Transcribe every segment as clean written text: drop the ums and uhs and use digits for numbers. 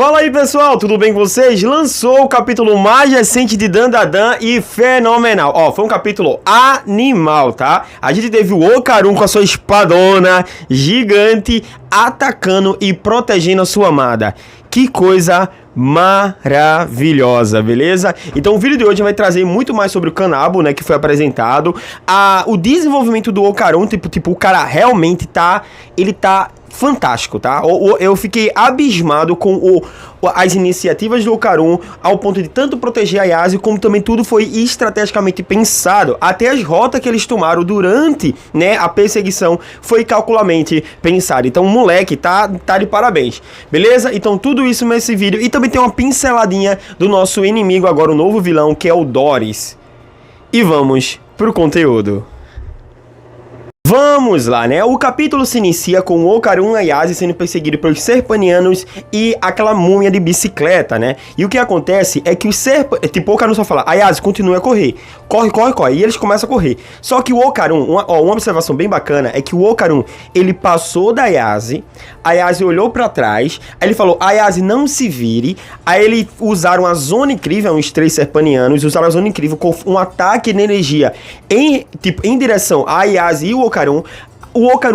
Fala aí pessoal, tudo bem com vocês? Lançou o capítulo mais recente de Dandadan e fenomenal. Ó, foi um capítulo animal, tá? A gente teve o Okarun com a sua espadona gigante atacando e protegendo a sua amada. Que coisa maravilhosa, beleza? Então o vídeo de hoje vai trazer muito mais sobre o Kanabo, né, que foi apresentado, o desenvolvimento do Okarun, tipo, o cara realmente ele tá fantástico, tá? Eu fiquei abismado com as iniciativas do Okarun, ao ponto de tanto proteger a Yase, como também tudo foi estrategicamente pensado. Até as rotas que eles tomaram durante, né, a perseguição foi calculamente pensado. Então o moleque tá de parabéns, beleza? Então tudo isso nesse vídeo. E também tem uma pinceladinha do nosso inimigo agora, o novo vilão, que é o Doris. E vamos pro conteúdo. Vamos lá, né? O capítulo se inicia com o Okarun e a Yase sendo perseguidos pelos Serpanianos e aquela múmia de bicicleta, né? E o que acontece é que os tipo, o Okarun só fala, a Yase continua a correr. Corre. E eles começam a correr. Só que o Okarun, uma observação bem bacana é que o Okarun, ele passou da Yase, a Yase olhou pra trás, aí ele falou, a Yase não se vire, aí eles usaram a Zona Incrível, uns 3 Serpanianos, usaram a Zona Incrível com um ataque de energia em direção a Yase e o Okarun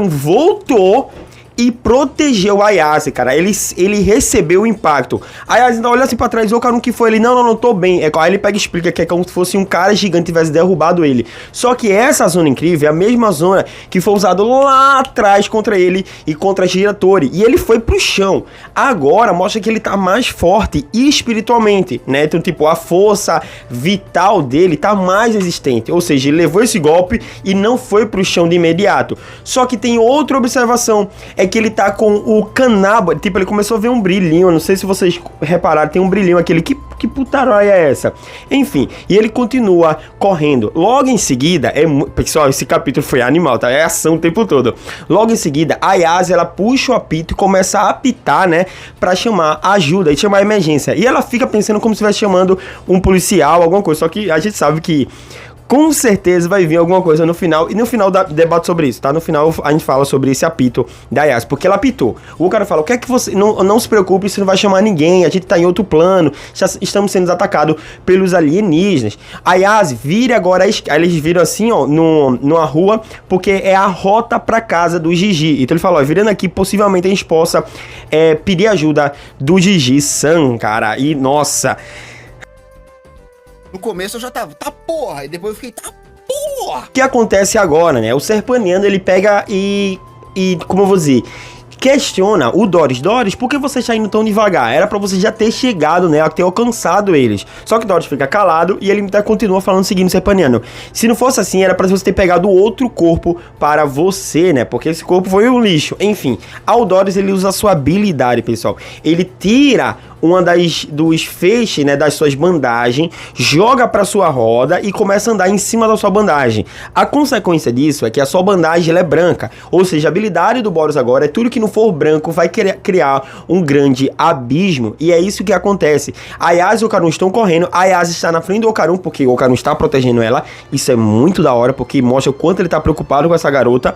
voltou e protegeu a Yase, cara. Ele recebeu o impacto. A Yase olha assim pra trás, o Okarun que foi ele, não tô bem. Aí ele pega e explica que é como se fosse um cara gigante tivesse derrubado ele. Só que essa Zona Incrível é a mesma zona que foi usada lá atrás contra ele e contra a Giratori. E ele foi pro chão. Agora mostra que ele tá mais forte espiritualmente, né? Então, tipo, a força vital dele tá mais resistente. Ou seja, ele levou esse golpe e não foi pro chão de imediato. Só que tem outra observação, é que ele tá com o Kanabo, tipo, ele começou a ver um brilhinho, eu não sei se vocês repararam, tem um brilhinho aquele, que putaróia é essa? Enfim, e ele continua correndo. Logo em seguida, pessoal, esse capítulo foi animal, tá? É ação o tempo todo. Logo em seguida, a Yase, ela puxa o apito e começa a apitar, né, pra chamar ajuda e chamar emergência. E ela fica pensando como se estivesse chamando um policial, alguma coisa, só que a gente sabe que com certeza vai vir alguma coisa no final. E no final debate sobre isso, tá? No final a gente fala sobre esse apito da Yase, porque ela apitou. O cara fala, o que é que você... Não se preocupe, você não vai chamar ninguém, a gente tá em outro plano, já estamos sendo atacados pelos alienígenas. A Yase vira agora, aí eles viram assim, ó, numa rua, porque é a rota pra casa do Gigi. Então ele falou, ó, virando aqui, possivelmente a gente possa pedir ajuda do Gigi-san, cara. E, nossa... No começo eu já tava, tá porra, e depois eu fiquei, tá porra. O que acontece agora, né? O Serpaniano, ele pega como eu vou dizer, questiona o Doris, por que você está indo tão devagar? Era pra você já ter chegado, né, a ter alcançado eles. Só que o Doris fica calado e ele continua falando, seguindo o Serpaniano. Se não fosse assim, era pra você ter pegado outro corpo para você, né, porque esse corpo foi um lixo. Enfim, ao Doris, ele usa a sua habilidade, pessoal. Ele tira uma dos feixes, né, das suas bandagens, joga pra sua roda e começa a andar em cima da sua bandagem. A consequência disso é que a sua bandagem, ela é branca, ou seja, a habilidade do Boros agora é tudo que não for branco vai criar um grande abismo, e é isso que acontece. A Yase e o Okarun estão correndo, a Yase está na frente do Okarun, porque o Okarun está protegendo ela, isso é muito da hora, porque mostra o quanto ele está preocupado com essa garota.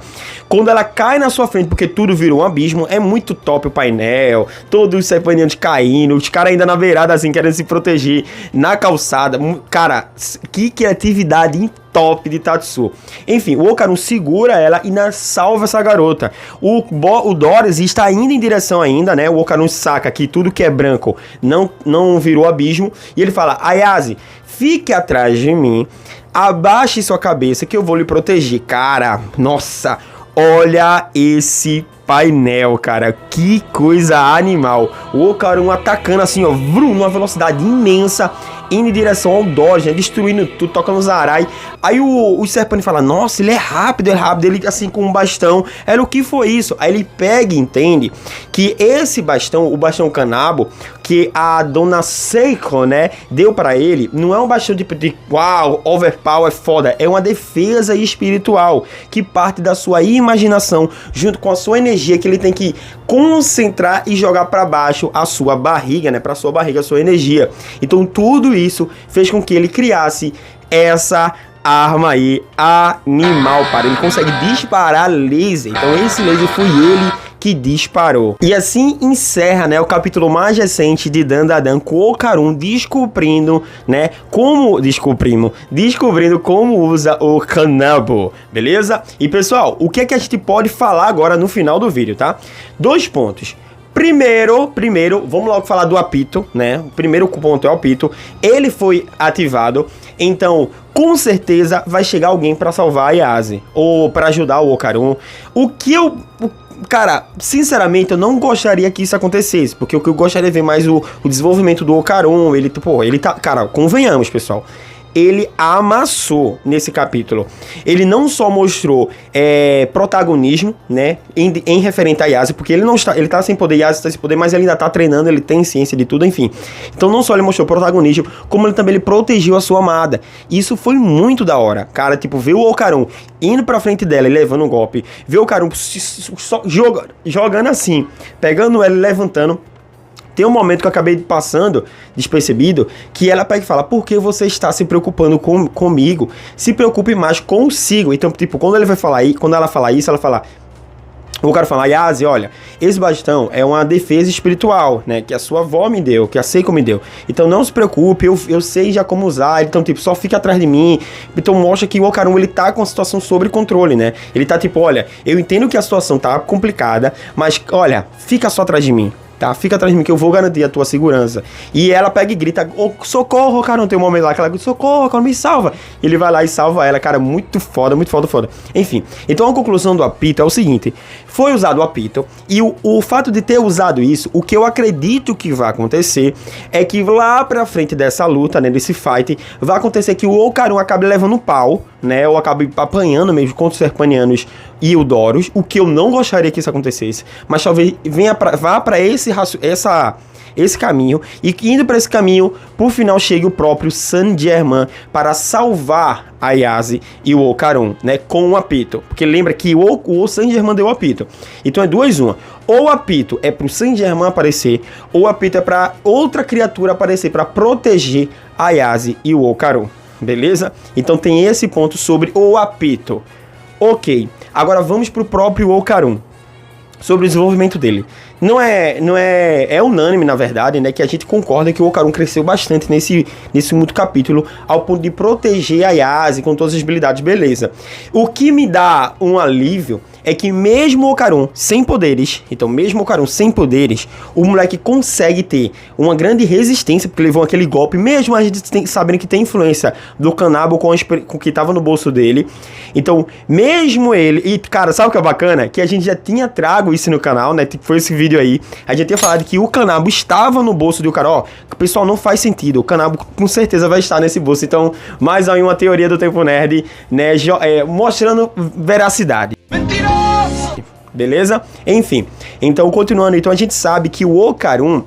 Quando ela cai na sua frente, porque tudo virou um abismo, é muito top o painel, todos os serpanianos caindo, os caras ainda na beirada assim, querendo se proteger na calçada. Cara, que criatividade top de Tatsu. Enfim, o Okarun segura ela e salva essa garota. O Doris está indo em direção ainda, né? O Okarun saca que tudo que é branco não virou abismo. E ele fala, Ayase, fique atrás de mim, abaixe sua cabeça que eu vou lhe proteger. Cara, nossa, olha esse painel, cara, que coisa animal. O Okarun atacando assim, ó, numa velocidade imensa, indo em direção ao Doris, né, destruindo tudo, tocando Zarai. Aí o Serpani fala, nossa, ele é rápido, ele assim com um bastão. Era o que foi isso? Aí ele pega e entende que esse bastão, o bastão Kanabo, que a dona Seiko, né, deu pra ele, não é um bastão tipo de uau, overpower, foda, é uma defesa espiritual, que parte da sua imaginação, junto com a sua energia, que ele tem que concentrar e jogar pra baixo a sua barriga, né, pra sua barriga, a sua energia. Então tudo isso fez com que ele criasse essa arma aí animal, para ele consegue disparar laser. Então esse laser foi ele que disparou. E assim encerra, né, o capítulo mais recente de Dandadan, com o Okarun descobrindo, né, descobrindo como usa o Kanabo, beleza? E pessoal, o que é que a gente pode falar agora no final do vídeo, tá? 2 pontos. Primeiro, vamos logo falar do apito, né? O primeiro ponto é o apito. Ele foi ativado, então com certeza vai chegar alguém pra salvar a Yase ou pra ajudar o Okarun. Cara, sinceramente, eu não gostaria que isso acontecesse, porque o que eu gostaria de ver mais o desenvolvimento do Okarun, ele tá, cara, convenhamos, pessoal. Ele amassou nesse capítulo. Ele não só mostrou protagonismo, né, em referente a Yase, porque ele tá sem poder, Yase tá sem poder, mas ele ainda tá treinando, ele tem ciência de tudo, enfim. Então não só ele mostrou protagonismo, como ele também protegeu a sua amada. Isso foi muito da hora, cara, tipo, ver o Okarun indo pra frente dela e levando um golpe, ver o Okarun jogando assim, pegando ela e levantando. Tem um momento que eu acabei passando despercebido, que ela pega e fala: por que você está se preocupando comigo? Se preocupe mais consigo. Então, tipo, quando ela fala isso, ela fala... O cara fala: Yase, olha, esse bastão é uma defesa espiritual, né, que a sua avó me deu, que a Seiko me deu. Então não se preocupe, eu sei já como usar. Então, tipo, só fica atrás de mim. Então mostra que o Okarun, ele tá com a situação sob controle, né? Ele tá tipo: olha, eu entendo que a situação tá complicada, mas, olha, fica só atrás de mim. Tá? Fica atrás de mim que eu vou garantir a tua segurança. E ela pega e grita: oh, socorro, cara. Não tem um momento lá que ela grita: socorro, cara, me salva. E ele vai lá e salva ela, cara. Muito foda. Enfim, então a conclusão do apito é o seguinte: foi usado o apito, e o fato de ter usado isso, o que eu acredito que vai acontecer é que lá pra frente dessa luta, né, desse fight, vai acontecer que o Okarun acabe levando pau, né, ou acabe apanhando mesmo contra os Serpanianos e o Doros, o que eu não gostaria que isso acontecesse, mas talvez vá para esse caminho, e indo para esse caminho, por final chegue o próprio Saint-Germain para salvar a Yase e o Okarun, né, com o apito, porque lembra que o Saint-Germain deu o apito. Então é 2-1, ou o apito é pro Saint-Germain aparecer, ou o apito é para outra criatura aparecer para proteger a Yase e o Okarun, beleza? Então tem esse ponto sobre o apito. Ok, agora vamos pro próprio Okarun, sobre o desenvolvimento dele. É unânime, na verdade, né, que a gente concorda que o Okarun cresceu bastante nesse último capítulo, ao ponto de proteger a Yase com todas as habilidades, beleza. O que me dá um alívio é que mesmo o Okarun sem poderes, o moleque consegue ter uma grande resistência, porque levou aquele golpe, mesmo a gente sabendo que tem influência do Kanabo com o que tava no bolso dele. Então, mesmo ele... E, cara, sabe o que é bacana? Que a gente já tinha trago isso no canal, né? Foi esse vídeo aí. A gente tinha falado que o Kanabo estava no bolso do cara. Ó, pessoal, não faz sentido. O Kanabo com certeza vai estar nesse bolso. Então, mais aí uma teoria do Tempo Nerd, né? Mostrando veracidade. Beleza? Enfim, então continuando, então a gente sabe que o Okarun,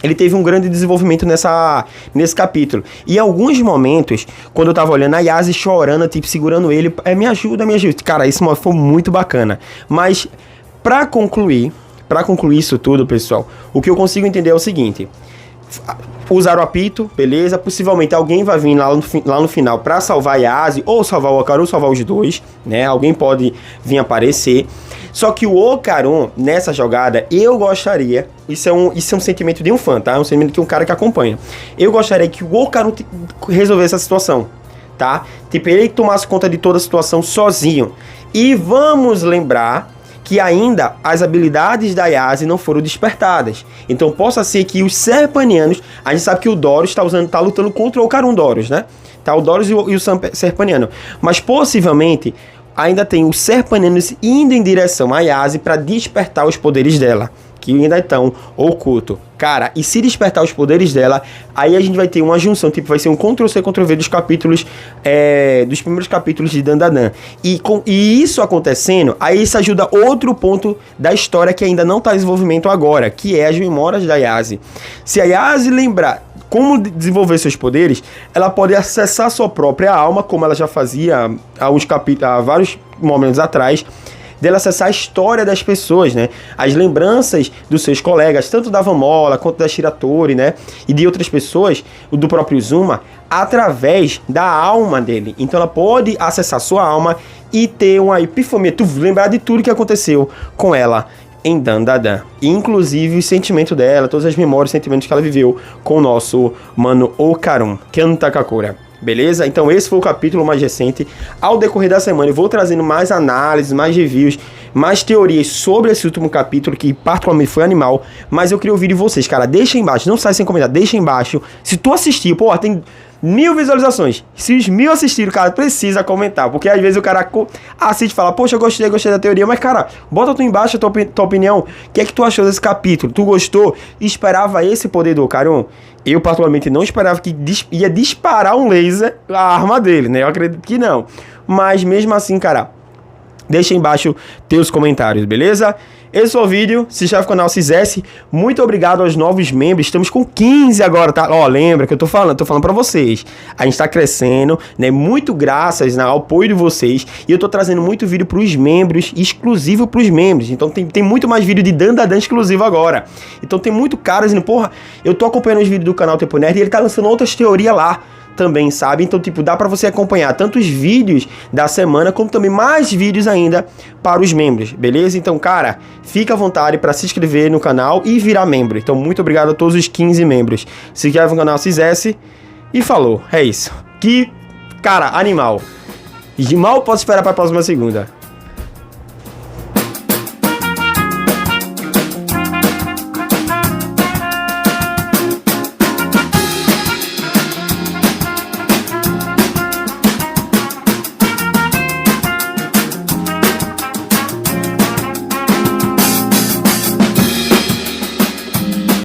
ele teve um grande desenvolvimento nesse capítulo. E em alguns momentos, quando eu tava olhando a Yase chorando, tipo, segurando ele, me ajuda. Cara, isso foi muito bacana. Mas, pra concluir isso tudo, pessoal, o que eu consigo entender é o seguinte: usaram o apito, beleza? Possivelmente alguém vai vir lá no final pra salvar a Yase, ou salvar o Okarun, ou salvar os dois, né? Alguém pode vir aparecer. Só que o Okarun, nessa jogada, eu gostaria... Isso é um sentimento de um fã, tá? É um sentimento de um cara que acompanha. Eu gostaria que o Okarun resolvesse a situação, tá? Tipo, ele tomasse conta de toda a situação sozinho. E vamos lembrar que ainda as habilidades da Yase não foram despertadas. Então possa ser que os Serpanianos... A gente sabe que o Doros tá lutando contra o Okarun Doros, né? Tá, o Doros e o Serpaniano. Mas possivelmente ainda tem os Serpanianos indo em direção a Yase para despertar os poderes dela, que ainda estão oculto. Cara, e se despertar os poderes dela, aí a gente vai ter uma junção, tipo, vai ser um Ctrl-C, Ctrl-V dos capítulos, dos primeiros capítulos de Dandadan. E isso acontecendo, aí isso ajuda outro ponto da história que ainda não tá em desenvolvimento agora, que é as memórias da Yase. Se a Yase lembrar como desenvolver seus poderes, ela pode acessar sua própria alma, como ela já fazia há vários momentos atrás, dela acessar a história das pessoas, né? As lembranças dos seus colegas, tanto da Van Mola quanto da Shiratori, né? E de outras pessoas, do próprio Zuma, através da alma dele. Então ela pode acessar sua alma e ter uma epifania, lembrar de tudo que aconteceu com ela em Dandadan. Inclusive o sentimento dela, todas as memórias e sentimentos que ela viveu com o nosso mano Okarun, Kenta Kakura. Beleza? Então esse foi o capítulo mais recente. Ao decorrer da semana eu vou trazendo mais análises, mais reviews, mais teorias sobre esse último capítulo, que particularmente foi animal. Mas eu queria ouvir de vocês, cara. Deixa aí embaixo, não sai sem comentar, deixa aí embaixo. Se tu assistiu, pô, tem 1000 visualizações. Se os 1000 assistiram, cara, precisa comentar. Porque às vezes o cara assiste e fala, poxa, eu gostei da teoria. Mas, cara, bota tu embaixo a tua opinião. O que é que tu achou desse capítulo? Tu gostou? Esperava esse poder do Okarun? Eu, particularmente, não esperava que ia disparar um laser a arma dele, né? Eu acredito que não. Mas, mesmo assim, cara, deixa aí embaixo teus comentários, beleza? Esse foi o vídeo, se inscreve no canal se fizesse. Muito obrigado aos novos membros, estamos com 15 agora, tá? Ó, lembra que eu tô falando pra vocês. A gente tá crescendo, né? Muito graças ao apoio de vocês. E eu tô trazendo muito vídeo pros membros, exclusivo pros membros. Então tem muito mais vídeo de Dandadan exclusivo agora. Então tem muito cara dizendo, porra, eu tô acompanhando os vídeos do canal Tempo Nerd e ele tá lançando outras teorias lá também, sabe? Então, tipo, dá pra você acompanhar tanto os vídeos da semana, como também mais vídeos ainda para os membros, beleza? Então, cara, fica à vontade pra se inscrever no canal e virar membro. Então, muito obrigado a todos os 15 membros. Se inscreve no canal, se fizesse. E falou, é isso. Que, cara, animal. Mal posso esperar pra próxima segunda.